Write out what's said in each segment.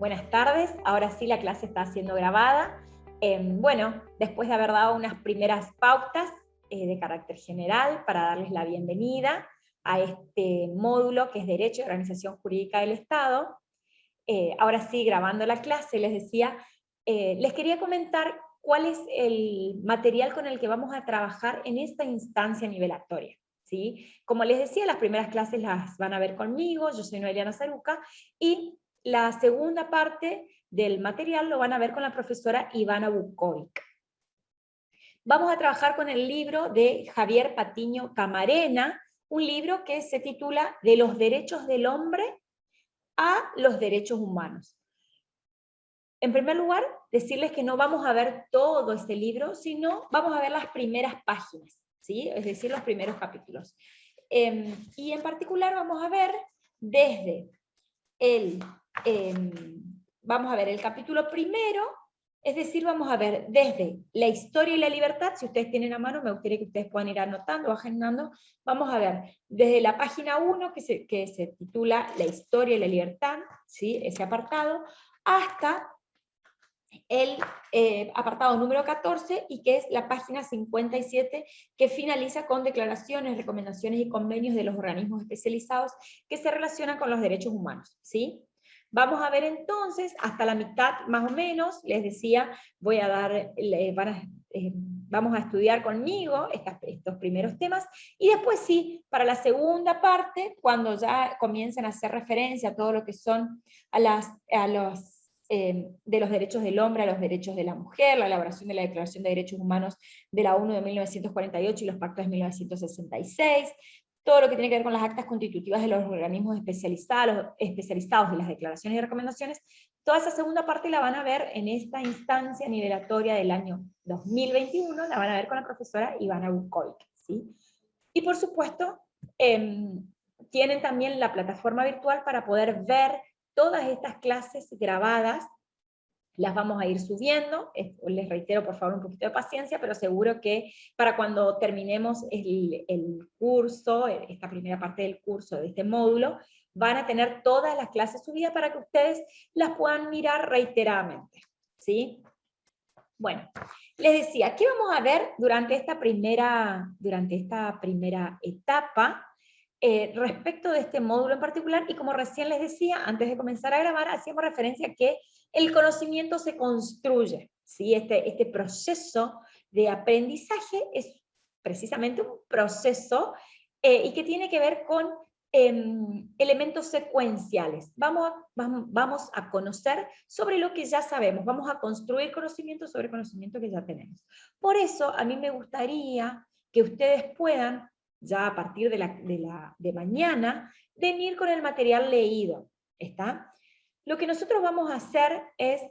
Buenas tardes, ahora sí la clase está siendo grabada. Bueno, después de haber dado unas primeras pautas de carácter general para darles la bienvenida a este módulo que es Derecho y Organización Jurídica del Estado, ahora sí grabando la clase les decía, les quería comentar cuál es el material con el que vamos a trabajar en esta instancia nivelatoria. ¿Sí? Como les decía, las primeras clases las van a ver conmigo, yo soy Noeliana Zaruca, y la segunda parte del material lo van a ver con la profesora Ivana Vukovic. Vamos a trabajar con el libro de Javier Patiño Camarena, un libro que se titula De los derechos del hombre a los derechos humanos. En primer lugar, decirles que no vamos a ver todo este libro, sino vamos a ver las primeras páginas, ¿sí? Es decir, los primeros capítulos. Y en particular vamos a ver desde vamos a ver el capítulo primero, es decir, vamos a ver desde la historia y la libertad. Si ustedes tienen a mano, me gustaría que ustedes puedan ir anotando o agendando. Vamos a ver desde la página 1, que se titula La historia y la libertad, ¿sí? Ese apartado, hasta el apartado número 14, y que es la página 57, que finaliza con declaraciones, recomendaciones y convenios de los organismos especializados que se relacionan con los derechos humanos, ¿sí? Vamos a ver entonces, hasta la mitad más o menos, les decía, voy a dar, vamos a estudiar conmigo estos primeros temas, y después sí, para la segunda parte, cuando ya comiencen a hacer referencia a todo lo que son de los derechos del hombre a los derechos de la mujer, la elaboración de la Declaración de Derechos Humanos de la ONU de 1948 y los pactos de 1966, todo lo que tiene que ver con las actas constitutivas de los organismos especializados y las declaraciones y recomendaciones. Toda esa segunda parte la van a ver en esta instancia nivelatoria del año 2021, la van a ver con la profesora Ivana Vukovic, ¿sí? Y por supuesto, tienen también la plataforma virtual para poder ver todas estas clases grabadas. Las vamos a ir subiendo, les reitero por favor un poquito de paciencia, pero seguro que para cuando terminemos el curso, esta primera parte del curso de este módulo, van a tener todas las clases subidas para que ustedes las puedan mirar reiteradamente, ¿sí? Bueno, les decía, ¿qué vamos a ver durante esta primera etapa? Respecto de este módulo en particular, y como recién les decía, antes de comenzar a grabar, hacíamos referencia a que el conocimiento se construye, ¿sí? Este proceso de aprendizaje es precisamente un proceso y que tiene que ver con elementos secuenciales. Vamos a conocer sobre lo que ya sabemos, vamos a construir conocimiento sobre conocimiento que ya tenemos. Por eso, a mí me gustaría que ustedes puedan, ya a partir de mañana, venir con el material leído, ¿está? Lo que nosotros vamos a hacer es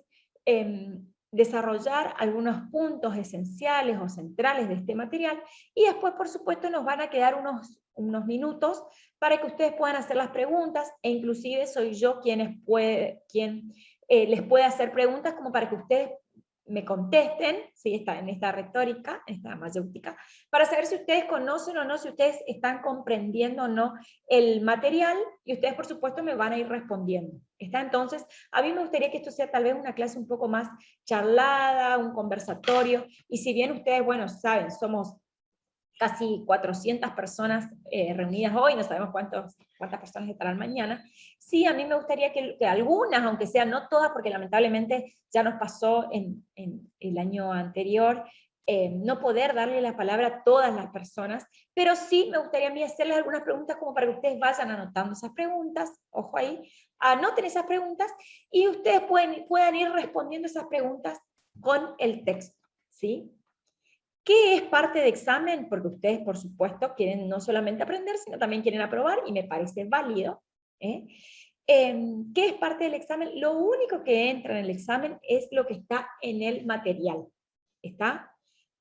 desarrollar algunos puntos esenciales o centrales de este material, y después, por supuesto, nos van a quedar unos minutos para que ustedes puedan hacer las preguntas, e inclusive soy yo quien les puede hacer preguntas como para que ustedes me contesten, ¿sí? En esta retórica, en esta mayéutica, para saber si ustedes conocen o no, si ustedes están comprendiendo o no el material, y ustedes por supuesto me van a ir respondiendo. ¿Está? Entonces, a mí me gustaría que esto sea tal vez una clase un poco más charlada, un conversatorio, y si bien ustedes, bueno, saben, somos casi 400 personas reunidas hoy, no sabemos cuántas personas estarán mañana, sí, a mí me gustaría que algunas, aunque sean no todas, porque lamentablemente ya nos pasó en el año anterior, no poder darle la palabra a todas las personas, pero sí me gustaría a mí hacerles algunas preguntas como para que ustedes vayan anotando esas preguntas, ojo ahí, anoten esas preguntas, y ustedes puedan ir respondiendo esas preguntas con el texto, ¿sí? ¿Qué es parte de examen? Porque ustedes, por supuesto, quieren no solamente aprender, sino también quieren aprobar, y me parece válido. ¿Qué es parte del examen? Lo único que entra en el examen es lo que está en el material. ¿Está?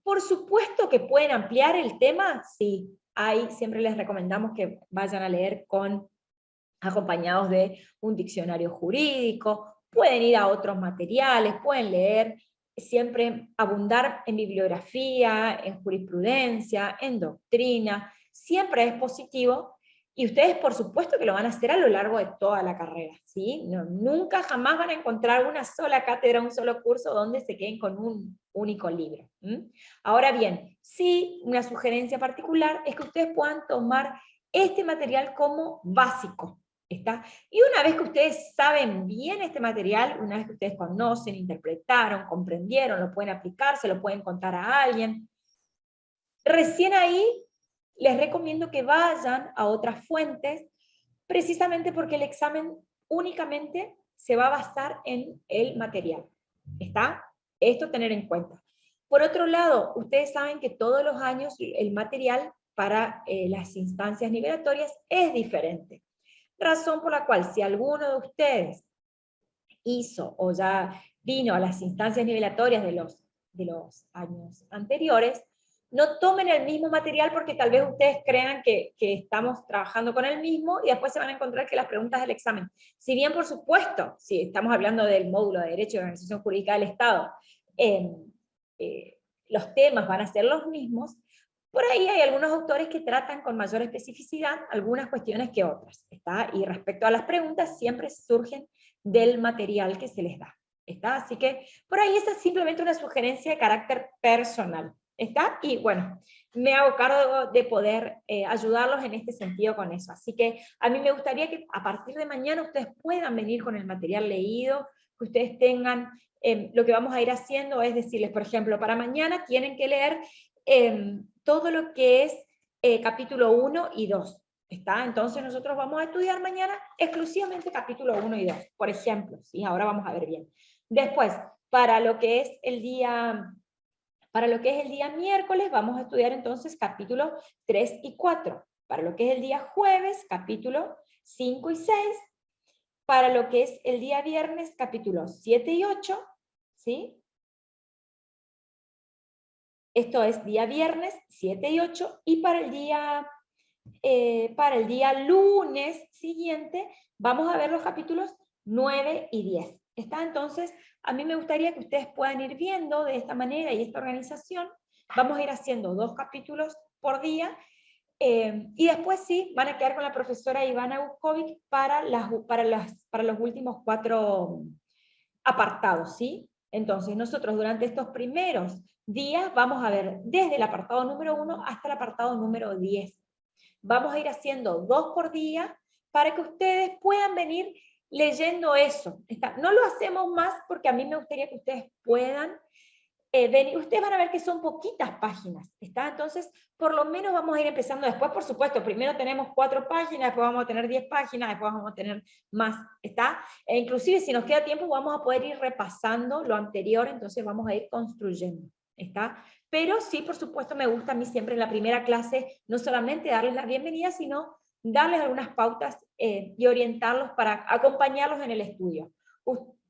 Por supuesto que pueden ampliar el tema, sí. Siempre les recomendamos que vayan a leer acompañados de un diccionario jurídico, pueden ir a otros materiales, pueden leer, siempre abundar en bibliografía, en jurisprudencia, en doctrina, siempre es positivo, Y ustedes, por supuesto, que lo van a hacer a lo largo de toda la carrera, ¿sí? No, nunca jamás van a encontrar una sola cátedra, un solo curso donde se queden con un único libro. Ahora bien, sí, una sugerencia particular es que ustedes puedan tomar este material como básico, ¿está? Y una vez que ustedes saben bien este material, una vez que ustedes conocen, interpretaron, comprendieron, lo pueden aplicar, se lo pueden contar a alguien, recién ahí les recomiendo que vayan a otras fuentes, precisamente porque el examen únicamente se va a basar en el material. ¿Está? Esto tener en cuenta. Por otro lado, ustedes saben que todos los años el material para las instancias nivelatorias es diferente. Razón por la cual, si alguno de ustedes hizo o ya vino a las instancias nivelatorias de los años anteriores, no tomen el mismo material porque tal vez ustedes crean que estamos trabajando con el mismo y después se van a encontrar que las preguntas del examen, si bien por supuesto, si estamos hablando del módulo de Derecho y Organización Jurídica del Estado, los temas van a ser los mismos, por ahí hay algunos autores que tratan con mayor especificidad algunas cuestiones que otras, ¿está? Y respecto a las preguntas siempre surgen del material que se les da, ¿está? Así que por ahí esa es simplemente una sugerencia de carácter personal, ¿está? Y bueno, me hago cargo de poder ayudarlos en este sentido con eso. Así que a mí me gustaría que a partir de mañana ustedes puedan venir con el material leído, que ustedes tengan, lo que vamos a ir haciendo es decirles, por ejemplo, para mañana tienen que leer todo lo que es capítulo 1 y 2. ¿Está? Entonces nosotros vamos a estudiar mañana exclusivamente capítulo 1 y 2, por ejemplo, ¿sí? Ahora vamos a ver bien. Después, para lo que es el día miércoles, vamos a estudiar entonces capítulo 3 y 4. Para lo que es el día jueves, capítulo 5 y 6. Para lo que es el día viernes, capítulos 7 y 8, ¿sí? Esto es día viernes, 7 y 8, y para el día lunes siguiente vamos a ver los capítulos 9 y 10. ¿Está? Entonces, a mí me gustaría que ustedes puedan ir viendo de esta manera y esta organización. Vamos a ir haciendo 2 capítulos por día, y después sí, van a quedar con la profesora Ivana Vukovic para los últimos 4 apartados, ¿sí? Entonces, nosotros durante estos primeros días vamos a ver desde el apartado número 1 hasta el apartado número 10. Vamos a ir haciendo 2 por día para que ustedes puedan venir leyendo eso. No lo hacemos más porque a mí me gustaría que ustedes puedan venir. Ustedes van a ver que son poquitas páginas, ¿está? Entonces, por lo menos vamos a ir empezando después, por supuesto, primero tenemos 4 páginas, después vamos a tener 10 páginas, después vamos a tener más, ¿está? E inclusive si nos queda tiempo vamos a poder ir repasando lo anterior, entonces vamos a ir construyendo, ¿está? Pero sí, por supuesto, me gusta a mí siempre en la primera clase no solamente darles la bienvenida, sino darles algunas pautas y orientarlos para acompañarlos en el estudio.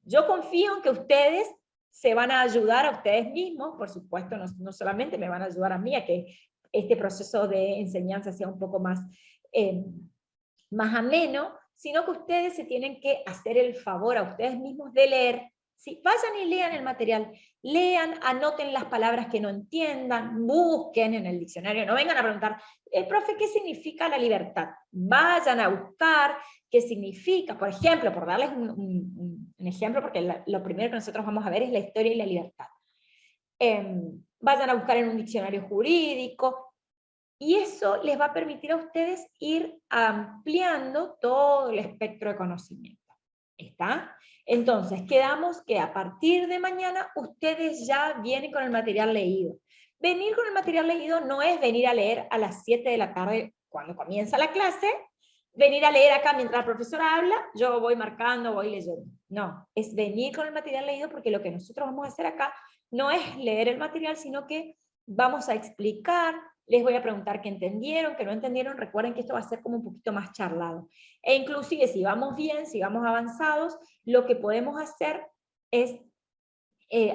Yo confío en que ustedes se van a ayudar a ustedes mismos, por supuesto, no solamente me van a ayudar a mí a que este proceso de enseñanza sea un poco más ameno, sino que ustedes se tienen que hacer el favor a ustedes mismos de leer. ¿Sí? Vayan y lean el material, lean, anoten las palabras que no entiendan, busquen en el diccionario, no vengan a preguntar, profe, ¿qué significa la libertad? Vayan a buscar qué significa, por ejemplo, por darles un ejemplo, porque lo primero que nosotros vamos a ver es la historia y la libertad. Vayan a buscar en un diccionario jurídico, y eso les va a permitir a ustedes ir ampliando todo el espectro de conocimiento. ¿Está? Entonces, quedamos que a partir de mañana ustedes ya vienen con el material leído. Venir con el material leído no es venir a leer a las 7 de la tarde cuando comienza la clase, venir a leer acá mientras la profesora habla, yo voy marcando, voy leyendo. No, es venir con el material leído porque lo que nosotros vamos a hacer acá no es leer el material, sino que vamos a explicar, les voy a preguntar qué entendieron, qué no entendieron. Recuerden que esto va a ser como un poquito más charlado. E inclusive si vamos bien, si vamos avanzados, lo que podemos hacer es,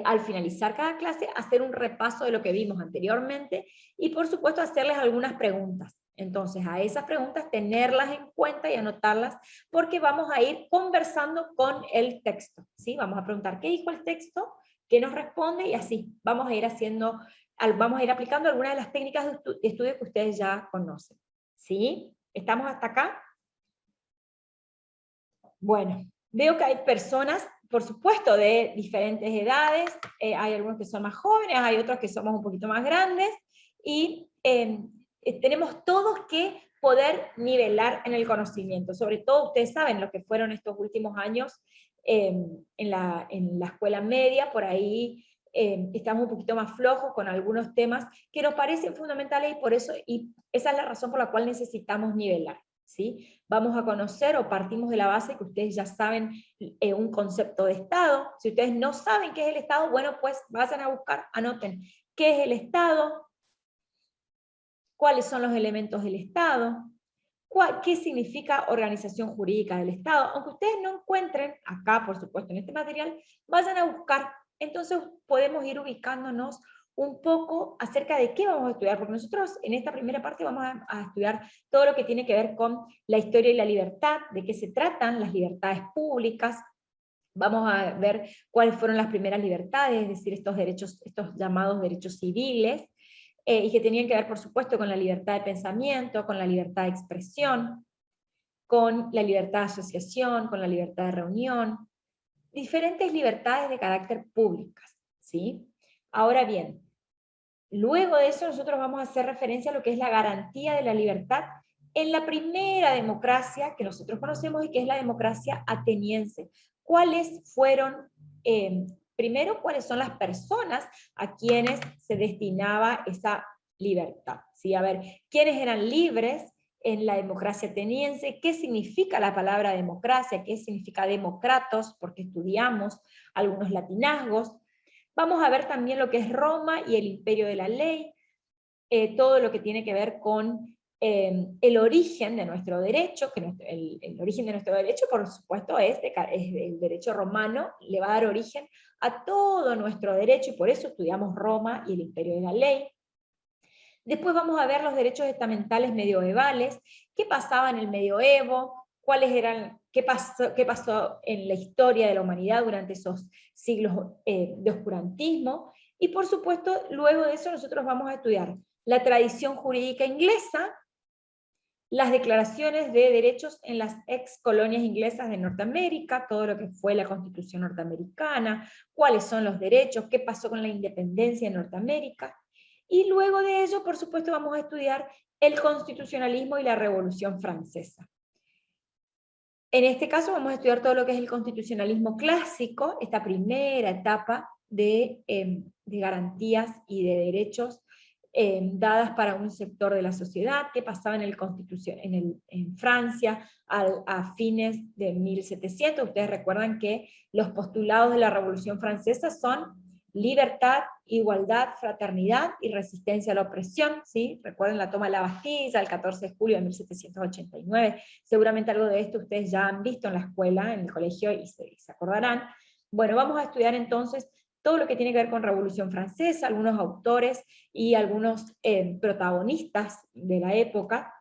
al finalizar cada clase, hacer un repaso de lo que vimos anteriormente y por supuesto hacerles algunas preguntas. Entonces a esas preguntas tenerlas en cuenta y anotarlas porque vamos a ir conversando con el texto, ¿sí? Vamos a preguntar qué dijo el texto, qué nos responde y así vamos a ir aplicando algunas de las técnicas de estudio que ustedes ya conocen, ¿sí? ¿Estamos hasta acá? Bueno, veo que hay personas, por supuesto, de diferentes edades, hay algunos que son más jóvenes, hay otros que somos un poquito más grandes, y tenemos todos que poder nivelar en el conocimiento. Sobre todo, ustedes saben lo que fueron estos últimos años en la escuela media, por ahí estamos un poquito más flojos con algunos temas que nos parecen fundamentales, y por eso, y esa es la razón por la cual necesitamos nivelar, ¿sí? Vamos a conocer, o partimos de la base que ustedes ya saben un concepto de Estado. Si ustedes no saben qué es el Estado, bueno, pues vayan a buscar, anoten, ¿qué es el Estado? ¿Cuáles son los elementos del Estado? ¿Qué significa organización jurídica del Estado? Aunque ustedes no encuentren acá, por supuesto, en este material, vayan a buscar. Entonces podemos ir ubicándonos un poco acerca de qué vamos a estudiar, porque nosotros en esta primera parte vamos a estudiar todo lo que tiene que ver con la historia y la libertad, de qué se tratan las libertades públicas. Vamos a ver cuáles fueron las primeras libertades, es decir, estos derechos, estos llamados derechos civiles, y que tenían que ver, por supuesto, con la libertad de pensamiento, con la libertad de expresión, con la libertad de asociación, con la libertad de reunión, diferentes libertades de carácter públicas, ¿sí? Ahora bien, luego de eso nosotros vamos a hacer referencia a lo que es la garantía de la libertad en la primera democracia que nosotros conocemos, y que es la democracia ateniense. ¿Cuáles fueron, primero, cuáles son las personas a quienes se destinaba esa libertad? ¿Sí? A ver, ¿quiénes eran libres en la democracia ateniense? ¿Qué significa la palabra democracia? ¿Qué significa demócratos? Porque estudiamos algunos latinazgos. Vamos a ver también lo que es Roma y el imperio de la ley, todo lo que tiene que ver con el origen de nuestro derecho, que el origen de nuestro derecho, por supuesto, es el derecho romano, le va a dar origen a todo nuestro derecho, y por eso estudiamos Roma y el imperio de la ley. Después vamos a ver los derechos estamentales medievales, qué pasaba en el medioevo, qué pasó en la historia de la humanidad durante esos siglos de oscurantismo, y por supuesto, luego de eso nosotros vamos a estudiar la tradición jurídica inglesa, las declaraciones de derechos en las ex colonias inglesas de Norteamérica, todo lo que fue la Constitución norteamericana, cuáles son los derechos, qué pasó con la independencia en Norteamérica, y luego de ello, por supuesto, vamos a estudiar el constitucionalismo y la Revolución Francesa. En este caso vamos a estudiar todo lo que es el constitucionalismo clásico, esta primera etapa de garantías y de derechos dadas para un sector de la sociedad, que pasaba en, en Francia a fines de 1700. Ustedes recuerdan que los postulados de la Revolución Francesa son libertad, igualdad, fraternidad y resistencia a la opresión, ¿sí? Recuerden la toma de la Bastilla el 14 de julio de 1789, seguramente algo de esto ustedes ya han visto en la escuela, en el colegio, y se acordarán. Bueno, vamos a estudiar entonces todo lo que tiene que ver con Revolución Francesa, algunos autores y algunos protagonistas de la época,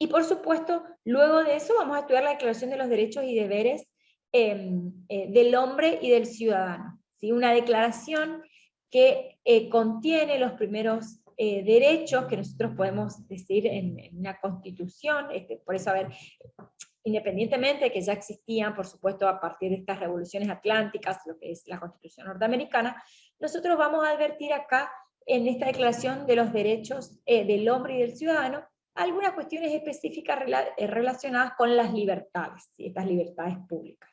y por supuesto, luego de eso vamos a estudiar la Declaración de los Derechos y Deberes del hombre y del ciudadano, ¿sí? Una declaración que contiene los primeros derechos que nosotros podemos decir en una constitución, por eso, a ver, independientemente de que ya existían, por supuesto, a partir de estas revoluciones atlánticas, lo que es la Constitución norteamericana, nosotros vamos a advertir acá, en esta declaración de los derechos del hombre y del ciudadano, algunas cuestiones específicas relacionadas con las libertades, ¿sí? Estas libertades públicas.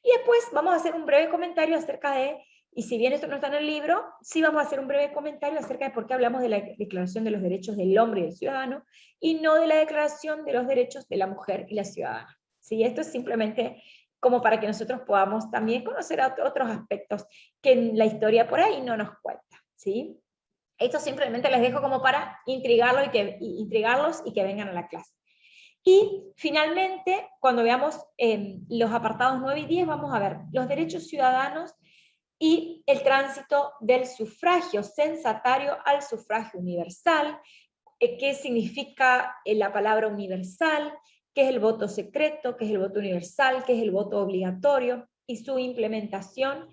Y después vamos a hacer un breve comentario acerca de, y si bien esto no está en el libro, sí vamos a hacer un breve comentario acerca de por qué hablamos de la Declaración de los Derechos del Hombre y del Ciudadano, y no de la Declaración de los Derechos de la Mujer y la Ciudadana. ¿Sí? Esto es simplemente como para que nosotros podamos también conocer otros aspectos que en la historia por ahí no nos cuenta, ¿sí? Esto simplemente les dejo como para intrigarlos y que vengan a la clase. Y finalmente, cuando veamos los apartados 9 y 10, vamos a ver los derechos ciudadanos y el tránsito del sufragio censatario al sufragio universal, qué significa la palabra universal, qué es el voto secreto, qué es el voto universal, qué es el voto obligatorio, y su implementación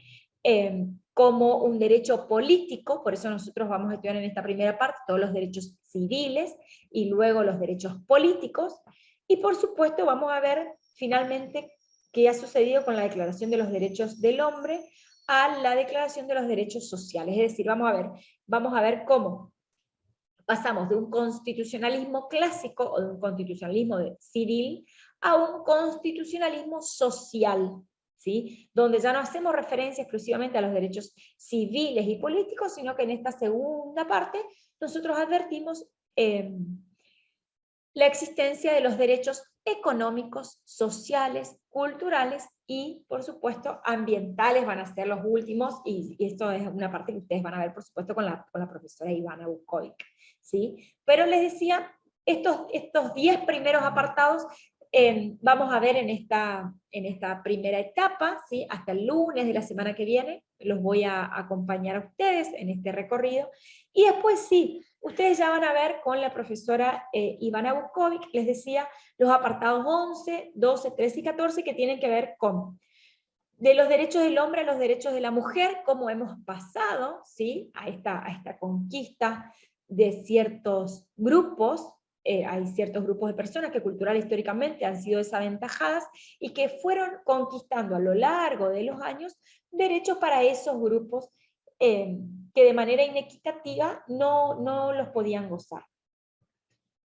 como un derecho político, por eso nosotros vamos a estudiar en esta primera parte todos los derechos civiles y luego los derechos políticos, y por supuesto vamos a ver finalmente qué ha sucedido con la Declaración de los Derechos del Hombre a la Declaración de los Derechos Sociales, es decir, vamos a ver cómo pasamos de un constitucionalismo clásico o de un constitucionalismo civil a un constitucionalismo social, ¿sí? Donde ya no hacemos referencia exclusivamente a los derechos civiles y políticos, sino que en esta segunda parte nosotros advertimos la existencia de los derechos económicos, sociales, culturales y, por supuesto, ambientales van a ser los últimos, y esto es una parte que ustedes van a ver, por supuesto, con la profesora Ivana Vukovic, ¿sí? Pero les decía, estos 10 primeros apartados vamos a ver en esta primera etapa, ¿sí? Hasta el lunes de la semana que viene, los voy a acompañar a ustedes en este recorrido, y después sí, ustedes ya van a ver con la profesora Ivana Vukovic, les decía, los apartados 11, 12, 13 y 14 que tienen que ver con de los derechos del hombre a los derechos de la mujer, cómo hemos pasado, ¿sí? a esta conquista de ciertos grupos, hay ciertos grupos de personas que cultural e históricamente han sido desaventajadas y que fueron conquistando a lo largo de los años derechos para esos grupos que de manera inequitativa no los podían gozar.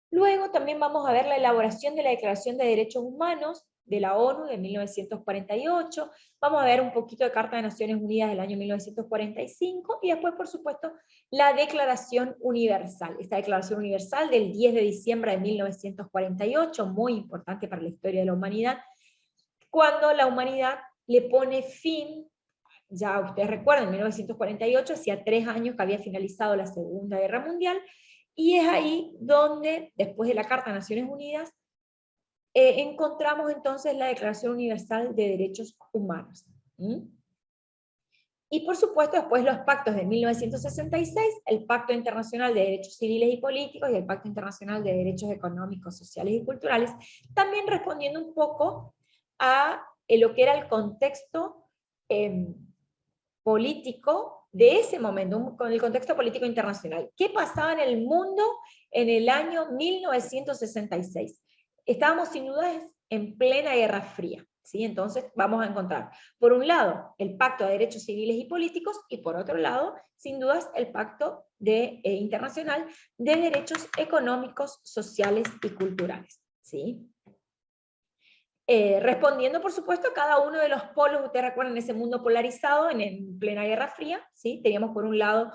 Luego también vamos a ver la elaboración de la Declaración de Derechos Humanos de la ONU de 1948, vamos a ver un poquito de Carta de Naciones Unidas del año 1945, y después, por supuesto, la Declaración Universal, esta Declaración Universal del 10 de diciembre de 1948, muy importante para la historia de la humanidad, cuando la humanidad le pone fin, ya ustedes recuerdan, en 1948, hacía 3 años que había finalizado la Segunda Guerra Mundial, y es ahí donde, después de la Carta de Naciones Unidas, encontramos entonces la Declaración Universal de Derechos Humanos. Y por supuesto después los pactos de 1966, el Pacto Internacional de Derechos Civiles y Políticos y el Pacto Internacional de Derechos Económicos, Sociales y Culturales, también respondiendo un poco a lo que era el contexto político de ese momento, con el contexto político internacional. ¿Qué pasaba en el mundo en el año 1966? Estábamos sin duda en plena Guerra Fría, ¿sí? Entonces vamos a encontrar, por un lado, el Pacto de Derechos Civiles y Políticos, y por otro lado, sin dudas, el Pacto Internacional de Derechos Económicos, Sociales y Culturales, ¿sí? Respondiendo, por supuesto, a cada uno de los polos. Ustedes recuerdan ese mundo polarizado en plena Guerra Fría, ¿sí? Teníamos por un lado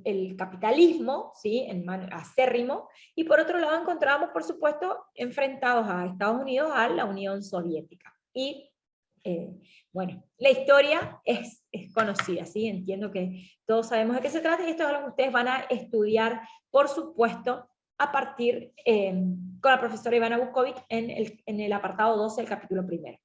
el capitalismo, ¿sí? Acérrimo, y por otro lado encontrábamos, por supuesto, enfrentados a Estados Unidos, a la Unión Soviética. Y bueno, la historia es conocida, ¿sí? Entiendo que todos sabemos de qué se trata, y esto es algo que ustedes van a estudiar, por supuesto, a partir con la profesora Ivana Vukovic en el apartado 12 del capítulo primero.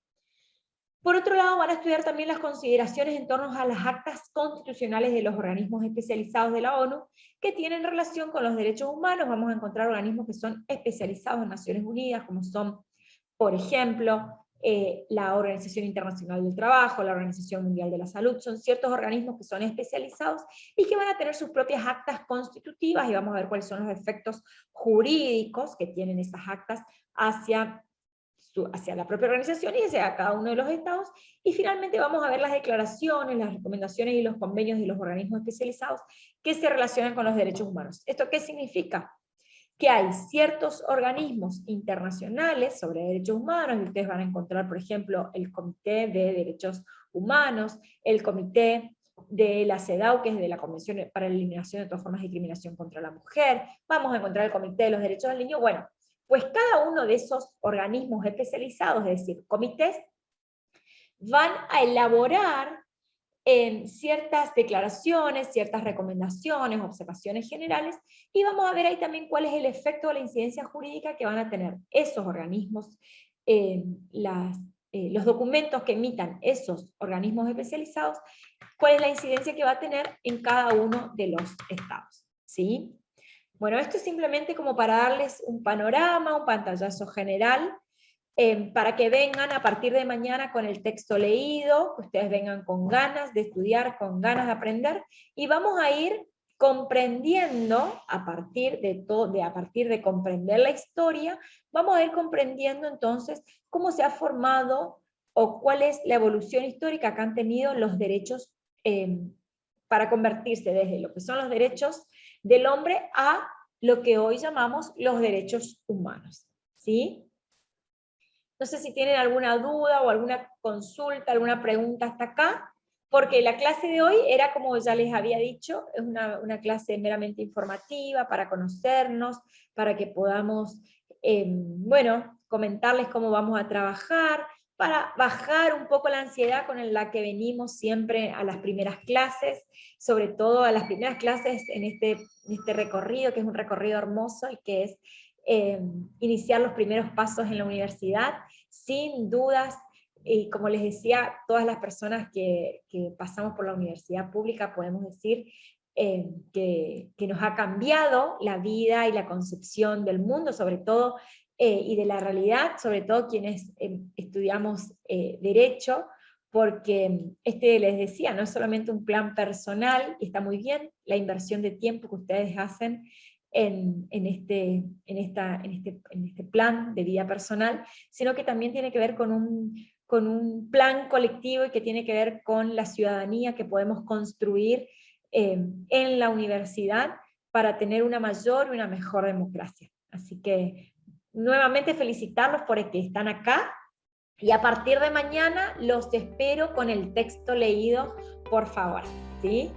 Por otro lado, van a estudiar también las consideraciones en torno a las actas constitucionales de los organismos especializados de la ONU que tienen relación con los derechos humanos. Vamos a encontrar organismos que son especializados en Naciones Unidas, como son, por ejemplo, la Organización Internacional del Trabajo, la Organización Mundial de la Salud. Son ciertos organismos que son especializados y que van a tener sus propias actas constitutivas, y vamos a ver cuáles son los efectos jurídicos que tienen esas actas hacia la propia organización y hacia cada uno de los estados. Y finalmente vamos a ver las declaraciones, las recomendaciones y los convenios de los organismos especializados que se relacionan con los derechos humanos. ¿Esto qué significa? Que hay ciertos organismos internacionales sobre derechos humanos, y ustedes van a encontrar, por ejemplo, el Comité de Derechos Humanos, el Comité de la CEDAW, que es de la Convención para la Eliminación de todas formas de discriminación contra la mujer, vamos a encontrar el Comité de los Derechos del Niño. Bueno, pues cada uno de esos organismos especializados, es decir, comités, van a elaborar ciertas declaraciones, ciertas recomendaciones, observaciones generales, y vamos a ver ahí también cuál es el efecto o la incidencia jurídica que van a tener esos organismos, los documentos que emitan esos organismos especializados, cuál es la incidencia que va a tener en cada uno de los estados, ¿sí? Bueno, esto es simplemente como para darles un panorama, un pantallazo general, para que vengan a partir de mañana con el texto leído, que ustedes vengan con ganas de estudiar, con ganas de aprender, y vamos a ir comprendiendo, a partir de comprender la historia, vamos a ir comprendiendo entonces cómo se ha formado o cuál es la evolución histórica que han tenido los derechos para convertirse desde lo que son los derechos del hombre a lo que hoy llamamos los derechos humanos, ¿sí? No sé si tienen alguna duda o alguna consulta, alguna pregunta hasta acá, porque la clase de hoy era, como ya les había dicho, es una clase meramente informativa para conocernos, para que podamos, bueno, comentarles cómo vamos a trabajar, para bajar un poco la ansiedad con la que venimos siempre a las primeras clases, sobre todo a las primeras clases en este recorrido, que es un recorrido hermoso y que es iniciar los primeros pasos en la universidad, sin dudas. Y como les decía, todas las personas que pasamos por la universidad pública podemos decir que nos ha cambiado la vida y la concepción del mundo, sobre todo, y de la realidad, sobre todo quienes estudiamos Derecho, porque les decía, no es solamente un plan personal, y está muy bien la inversión de tiempo que ustedes hacen en este plan de vida personal, sino que también tiene que ver con un plan colectivo y que tiene que ver con la ciudadanía que podemos construir en la universidad para tener una mayor y una mejor democracia. Así que nuevamente felicitarlos por el que están acá, y a partir de mañana los espero con el texto leído, por favor, ¿sí?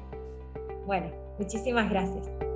Bueno, muchísimas gracias.